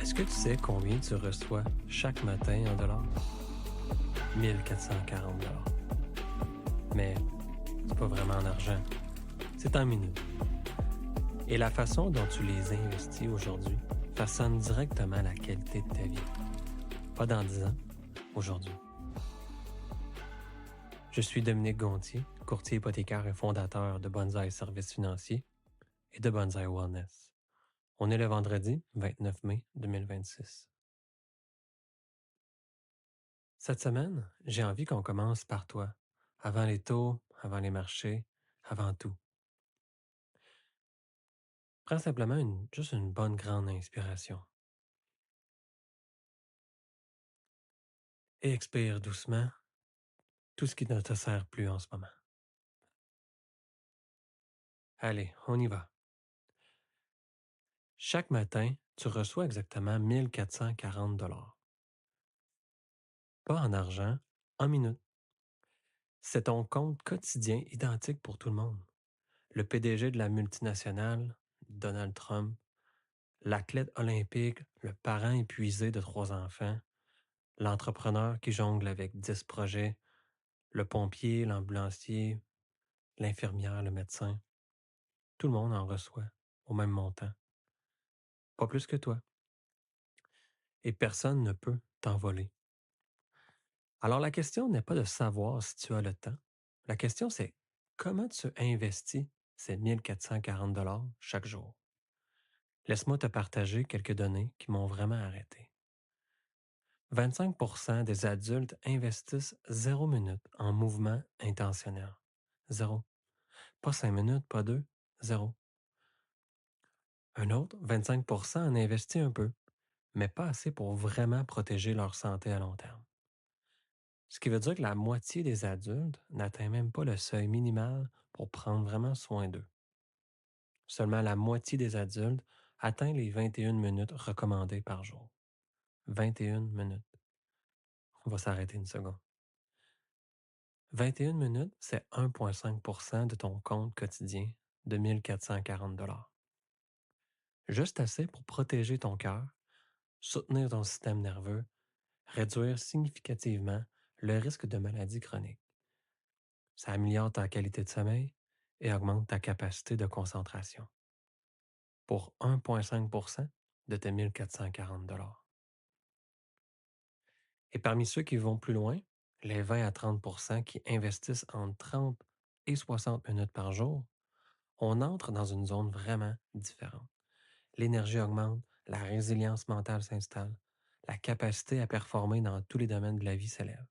Est-ce que tu sais combien tu reçois chaque matin en dollars? 1440 dollars. Mais c'est pas vraiment en argent, c'est en minutes. Et la façon dont tu les investis aujourd'hui façonne directement la qualité de ta vie. Pas dans 10 ans, aujourd'hui. Je suis Dominique Gontier, courtier hypothécaire et fondateur de Bonsaï Services financiers et de Bonsaï Wellness. On est le vendredi 29 mai 2026. Cette semaine, j'ai envie qu'on commence par toi. Avant les taux, avant les marchés, avant tout. Prends simplement juste une bonne grande inspiration. Et expire doucement tout ce qui ne te sert plus en ce moment. Allez, on y va. Chaque matin, tu reçois exactement 1440 dollars. Pas en argent, en minutes. C'est ton compte quotidien identique pour tout le monde. Le PDG de la multinationale, Donald Trump, l'athlète olympique, le parent épuisé de 3 enfants, l'entrepreneur qui jongle avec 10 projets, le pompier, l'ambulancier, l'infirmière, le médecin. Tout le monde en reçoit au même montant. Pas plus que toi. Et personne ne peut t'en voler. Alors la question n'est pas de savoir si tu as le temps. La question c'est comment tu investis ces 1440 dollars chaque jour. Laisse-moi te partager quelques données qui m'ont vraiment arrêté. 25% des adultes investissent 0 minute en mouvement intentionnel. Zéro. Pas 5 minutes, pas 2, zéro. Un autre, 25% en investit un peu, mais pas assez pour vraiment protéger leur santé à long terme. Ce qui veut dire que la moitié des adultes n'atteint même pas le seuil minimal pour prendre vraiment soin d'eux. Seulement la moitié des adultes atteint les 21 minutes recommandées par jour. 21 minutes. On va s'arrêter une seconde. 21 minutes, c'est 1,5% de ton compte quotidien de 1440 dollars. Juste assez pour protéger ton cœur, soutenir ton système nerveux, réduire significativement le risque de maladies chroniques. Ça améliore ta qualité de sommeil et augmente ta capacité de concentration. Pour 1,5% de tes 1440 dollars. Et parmi ceux qui vont plus loin, les 20 à 30% qui investissent entre 30 et 60 minutes par jour, on entre dans une zone vraiment différente. L'énergie augmente, la résilience mentale s'installe, la capacité à performer dans tous les domaines de la vie s'élève.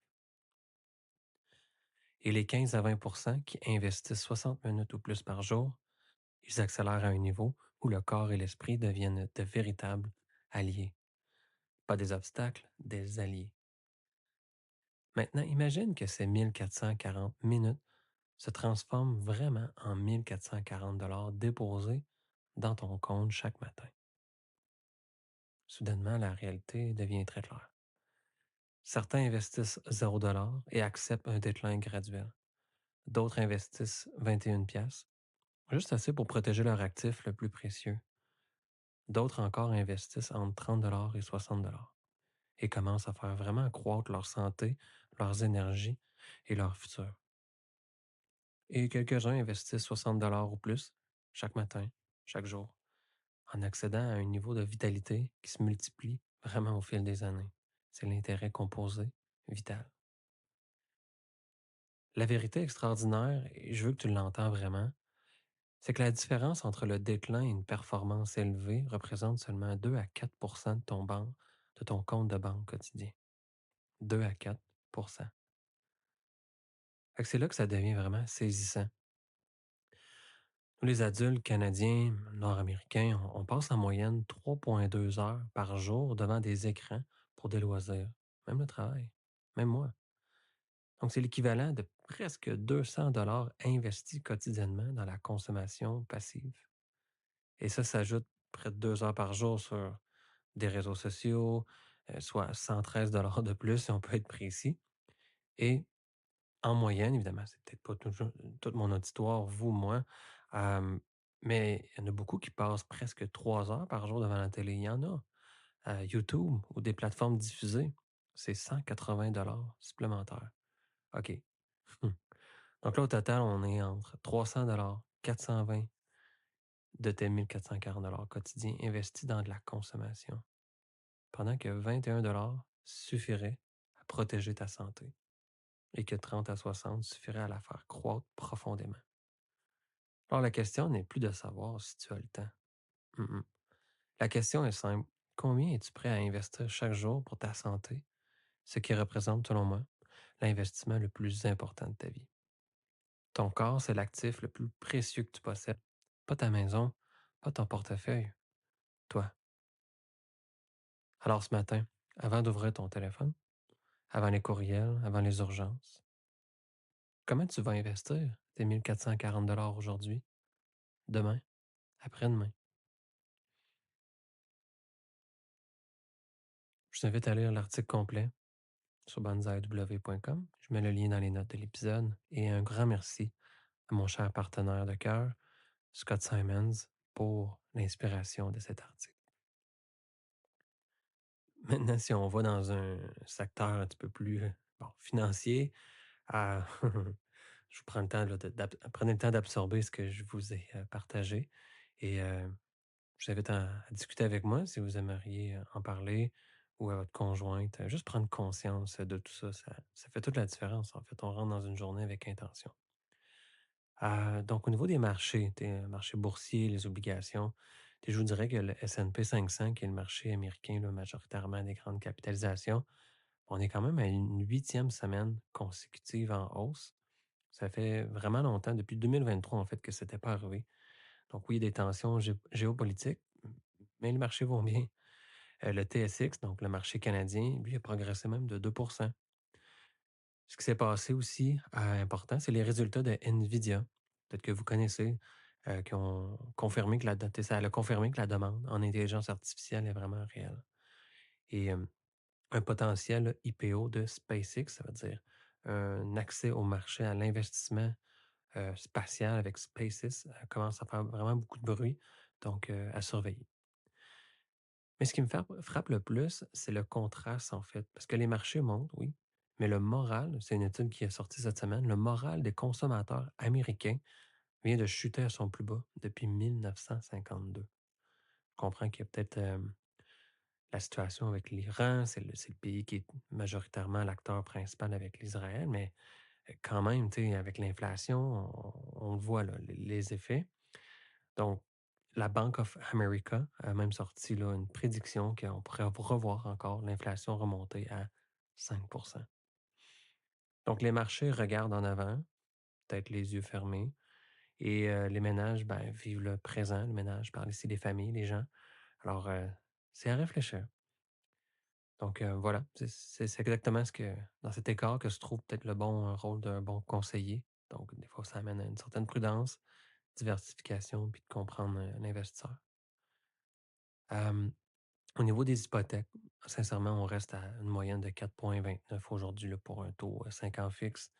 Et les 15 à 20% qui investissent 60 minutes ou plus par jour, ils accélèrent à un niveau où le corps et l'esprit deviennent de véritables alliés. Pas des obstacles, des alliés. Maintenant, imagine que ces 1440 minutes se transforment vraiment en 1440 dollars déposés dans ton compte chaque matin. Soudainement, la réalité devient très claire. Certains investissent 0 et acceptent un déclin graduel. D'autres investissent 21 pièces, juste assez pour protéger leur actif le plus précieux. D'autres encore investissent entre 30 et 60 et commencent à faire vraiment accroître leur santé, leurs énergies et leur futur. Et quelques-uns investissent 60 ou plus chaque matin, chaque jour, en accédant à un niveau de vitalité qui se multiplie vraiment au fil des années. C'est l'intérêt composé vital. La vérité extraordinaire, et je veux que tu l'entends vraiment, c'est que la différence entre le déclin et une performance élevée représente seulement 2 à 4 de ton compte de banque quotidien. 2 à 4. Fait que c'est là que ça devient vraiment saisissant. Nous, les adultes canadiens, nord-américains, on passe en moyenne 3,2 heures par jour devant des écrans pour des loisirs, même le travail, même moi. Donc, c'est l'équivalent de presque 200 dollars investis quotidiennement dans la consommation passive. Et ça s'ajoute près de 2 heures par jour sur des réseaux sociaux, soit 113 dollars de plus si on peut être précis. Et en moyenne, évidemment, c'est peut-être pas toujours tout mon auditoire, vous, moi, mais il y en a beaucoup qui passent presque 3 heures par jour devant la télé. Il y en a. YouTube ou des plateformes diffusées, c'est 180 supplémentaires. OK. Donc là, au total, on est entre 300 420 de tes 1 440 quotidiens investis dans de la consommation, pendant que 21 suffirait à protéger ta santé et que 30 à 60 suffirait à la faire croître profondément. Alors, la question n'est plus de savoir si tu as le temps. Mm-mm. La question est simple. Combien es-tu prêt à investir chaque jour pour ta santé, ce qui représente, selon moi, l'investissement le plus important de ta vie? Ton corps, c'est l'actif le plus précieux que tu possèdes. Pas ta maison, pas ton portefeuille, toi. Alors ce matin, avant d'ouvrir ton téléphone, avant les courriels, avant les urgences, comment tu vas investir tes 1 440 aujourd'hui, demain, après-demain? Je t'invite à lire l'article complet sur banzaiw.com. Je mets le lien dans les notes de l'épisode. Et un grand merci à mon cher partenaire de cœur, Scott Simons, pour l'inspiration de cet article. Maintenant, si on va dans un secteur un petit peu plus financier, euh, je vous prends le temps, là, prenez le temps d'absorber ce que je vous ai partagé. Et je vous invite à discuter avec moi si vous aimeriez en parler ou à votre conjointe. Juste prendre conscience de tout ça, ça fait toute la différence. En fait, on rentre dans une journée avec intention. Donc, au niveau des marchés, marchés boursiers, les obligations, je vous dirais que le S&P 500, qui est le marché américain, là, majoritairement des grandes capitalisations, on est quand même à une huitième semaine consécutive en hausse. Ça fait vraiment longtemps, depuis 2023 en fait, que ce n'était pas arrivé. Donc oui, il y a des tensions géopolitiques, mais les marchés vont bien. Le TSX, donc le marché canadien, lui, a progressé même de 2%. Ce qui s'est passé aussi, important, c'est les résultats de NVIDIA, peut-être que vous connaissez, qui ont confirmé que ça a confirmé que la demande en intelligence artificielle est vraiment réelle. Et un potentiel IPO de SpaceX, ça veut dire un accès au marché, à l'investissement spatial avec SpaceX, commence à faire vraiment beaucoup de bruit, donc à surveiller. Mais ce qui me frappe le plus, c'est le contraste, en fait, parce que les marchés montent, oui, mais le moral, c'est une étude qui est sortie cette semaine, le moral des consommateurs américains vient de chuter à son plus bas depuis 1952. Je comprends qu'il y a peut-être la situation avec l'Iran, c'est le pays qui est majoritairement l'acteur principal avec l'Israël, mais quand même, tu sais, avec l'inflation, on le voit, là, les effets. Donc, la Bank of America a même sorti là, une prédiction qu'on pourrait revoir encore l'inflation remonter à 5. Donc, les marchés regardent en avant, peut-être les yeux fermés, et les ménages vivent le présent. Le ménage, je parle ici des familles, des gens. Alors, c'est à réfléchir. Donc, voilà, c'est exactement dans cet écart que se trouve peut-être le bon rôle d'un bon conseiller. Donc, des fois, ça amène à une certaine prudence, diversification, puis de comprendre l'investisseur. Au niveau des hypothèques, sincèrement, on reste à une moyenne de 4,29 aujourd'hui là, pour un taux 5 ans fixe,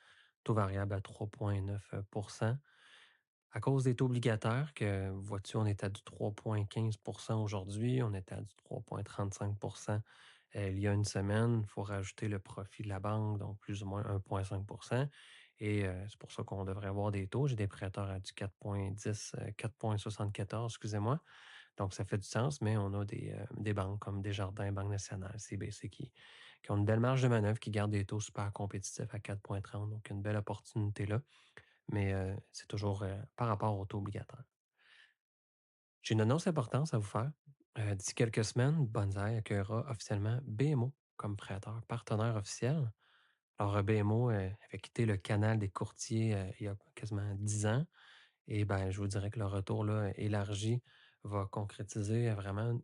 taux variable à 3,9 à cause des taux obligataires, que vois-tu, on est à du 3,15 aujourd'hui, on était à du 3,35 il y a une semaine. Il faut rajouter le profit de la banque, donc plus ou moins 1,5 et c'est pour ça qu'on devrait avoir des taux. J'ai des prêteurs à du 4,10, 4,74, excusez-moi. Donc, ça fait du sens, mais on a des banques comme Desjardins, Banque nationale, CBC qui ont une belle marge de manœuvre, qui gardent des taux super compétitifs à 4,30. Donc, une belle opportunité là. Mais c'est toujours par rapport au taux obligatoire. J'ai une annonce importante à vous faire. D'ici quelques semaines, Banzai accueillera officiellement BMO comme prêteur partenaire officiel. Alors, BMO avait quitté le canal des courtiers il y a quasiment 10 ans. Et ben, je vous dirais que le retour là, élargi va concrétiser vraiment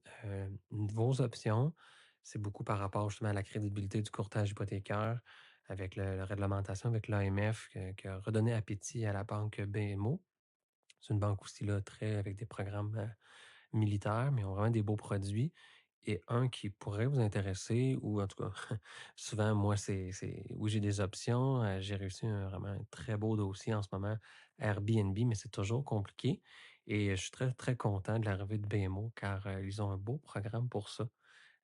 vos options. C'est beaucoup par rapport justement à la crédibilité du courtage hypothécaire avec la réglementation avec l'AMF qui a redonné appétit à la banque BMO. C'est une banque aussi là, très avec des programmes militaires, mais ils ont vraiment des beaux produits. Et un qui pourrait vous intéresser, ou en tout cas, souvent, moi, oui, j'ai des options. J'ai réussi vraiment un très beau dossier en ce moment, Airbnb, mais c'est toujours compliqué. Et je suis très, très content de l'arrivée de BMO car ils ont un beau programme pour ça.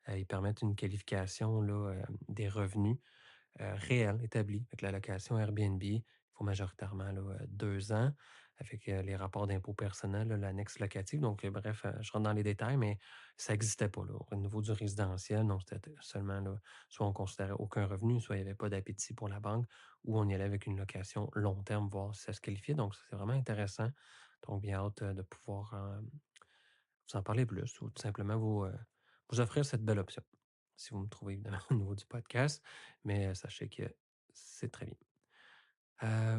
Ils permettent une qualification là, des revenus réels établis avec la location Airbnb. Il faut majoritairement là, 2 ans avec, les rapports d'impôts personnels, là, l'annexe locative. Donc, bref, je rentre dans les détails, mais ça n'existait pas là, au niveau du résidentiel. Donc, c'était seulement là, soit on considérait aucun revenu, soit il n'y avait pas d'appétit pour la banque, ou on y allait avec une location long terme, voir si ça se qualifiait. Donc, ça, c'est vraiment intéressant. Donc, bien hâte, de pouvoir, vous en parler plus ou tout simplement vous offrir cette belle option. Si vous me trouvez évidemment au niveau du podcast, mais sachez que c'est très bien.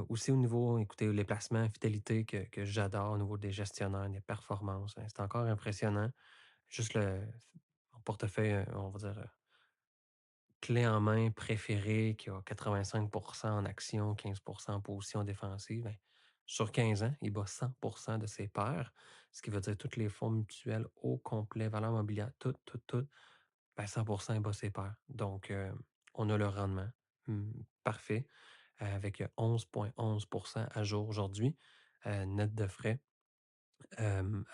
Aussi au niveau, écoutez, les placements, fidélité que j'adore au niveau des gestionnaires, des performances, hein, c'est encore impressionnant. Juste mon portefeuille, on va dire, clé en main préféré qui a 85 en action, 15 en position défensive, ben, sur 15 ans, il bat 100 de ses pairs, ce qui veut dire tous les fonds mutuels au complet, valeur mobilière, tout, ben 100 il bat ses pairs. Donc, on a le rendement, parfait, avec 11,11 à jour aujourd'hui, net de frais.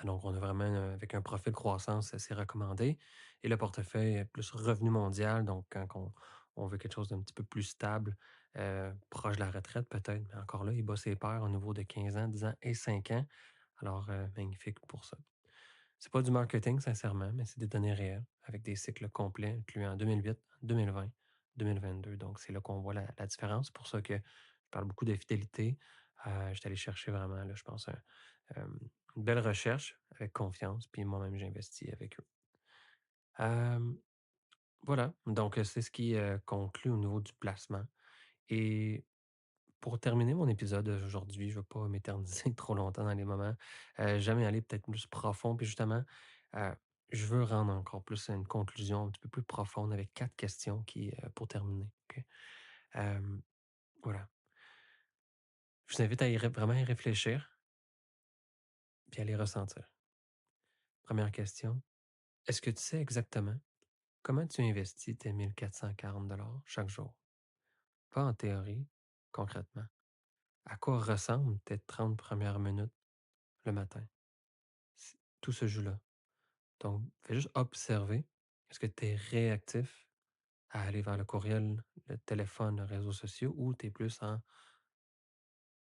Donc on a vraiment, avec un profil croissance, c'est recommandé et le portefeuille est plus revenu mondial, donc quand on veut quelque chose d'un petit peu plus stable, proche de la retraite peut-être, mais encore là, il bat ses pairs au niveau de 15 ans, 10 ans et 5 ans. Alors, magnifique pour ça. C'est pas du marketing sincèrement, mais c'est des données réelles avec des cycles complets incluant 2008, 2020, 2022. Donc c'est là qu'on voit la différence. C'est pour ça que je parle beaucoup de fidélité. J'étais allé chercher vraiment là, je pense une belle recherche avec confiance, puis moi-même j'ai investi avec eux. Hem, voilà, donc c'est ce qui, conclut au niveau du placement et pour terminer mon épisode aujourd'hui, je ne vais pas m'éterniser trop longtemps dans les moments. J'aime y aller peut-être plus profond. Puis justement, heu, je veux rendre encore plus une conclusion un petit peu plus profonde avec 4 questions qui, pour terminer, OK? Hem, voilà. Je vous invite à vraiment y réfléchir, puis à les ressentir. Première question, est-ce que tu sais exactement comment tu investis tes 1 440 chaque jour? Pas en théorie, concrètement. À quoi ressemblent tes 30 premières minutes le matin? Tout se joue là. Donc, fais juste observer. Est-ce que tu es réactif à aller vers le courriel, le téléphone, les réseaux sociaux ou tu es plus en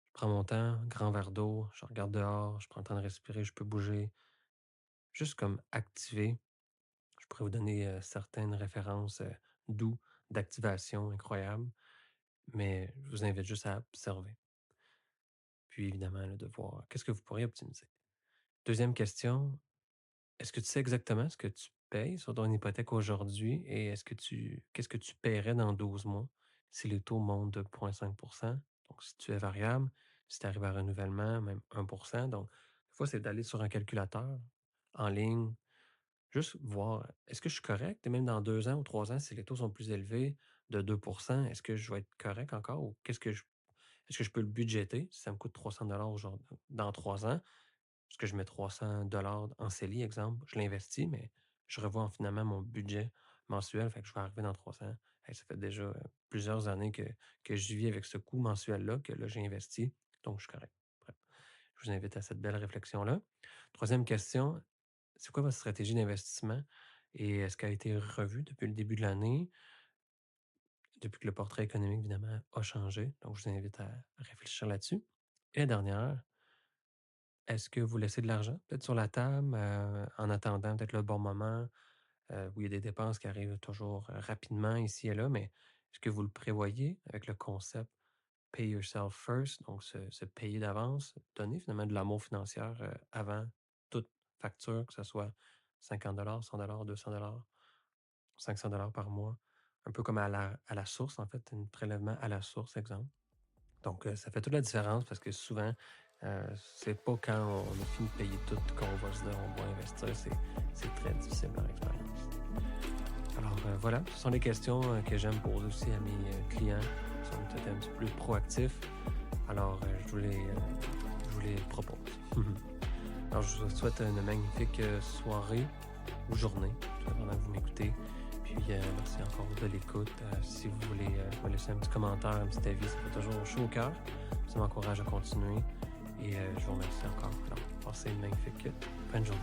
je prends mon temps, grand verre d'eau, je regarde dehors, je prends le temps de respirer, je peux bouger. Juste comme activer. Je pourrais vous donner certaines références d'où d'activation incroyables, mais je vous invite juste à observer. Puis évidemment, là, de voir qu'est-ce que vous pourriez optimiser. Deuxième question, est-ce que tu sais exactement ce que tu payes sur ton hypothèque aujourd'hui et qu'est-ce que tu paierais dans 12 mois si les taux montent de 0,5? Donc, si tu es variable, si tu arrives à renouvellement, même 1. Donc, des fois, c'est d'aller sur un calculateur en ligne, juste voir est-ce que je suis correct? Et même dans 2 ans ou 3 ans, si les taux sont plus élevés de 2, est-ce que je vais être correct encore ou est-ce que je peux le budgéter? Si ça me coûte 300 aujourd'hui, dans 3 ans, est-ce que je mets 300 en CELI, exemple, je l'investis, mais je revois finalement mon budget mensuel, fait que je vais arriver dans 3 ans. Hey, ça fait déjà plusieurs années que je vis avec ce coût mensuel-là, que là, j'ai investi, donc je suis correct. Bref, je vous invite à cette belle réflexion-là. Troisième question, c'est quoi votre stratégie d'investissement et est-ce qu'elle a été revue depuis le début de l'année, depuis que le portrait économique, évidemment, a changé? Donc, je vous invite à réfléchir là-dessus. Et la dernière, est-ce que vous laissez de l'argent peut-être sur la table, en attendant peut-être le bon moment, où il y a des dépenses qui arrivent toujours, rapidement ici et là, mais est-ce que vous le prévoyez avec le concept «Pay yourself first», donc se payer d'avance, donner finalement de l'amour financier, avant toute facture, que ce soit 50 $, 100 $, 200 $, 500 par mois, un peu comme à la source en fait, un prélèvement à la source, exemple. Donc, ça fait toute la différence parce que souvent, c'est pas quand on a fini de payer tout qu'on va se dire on va investir. C'est très difficile par expérience. Alors, voilà, ce sont les questions que j'aime poser aussi à mes clients qui sont peut-être un petit peu plus proactifs. Alors, je vous les propose. Alors, je vous souhaite une magnifique soirée ou journée, pendant que vous m'écoutez. Puis, merci encore de l'écoute. Si vous voulez me laisser un petit commentaire, un petit avis, ça fait toujours chaud au cœur. Ça m'encourage à continuer. Et je vous remercie encore. Alors, passez une magnifique fin de journée.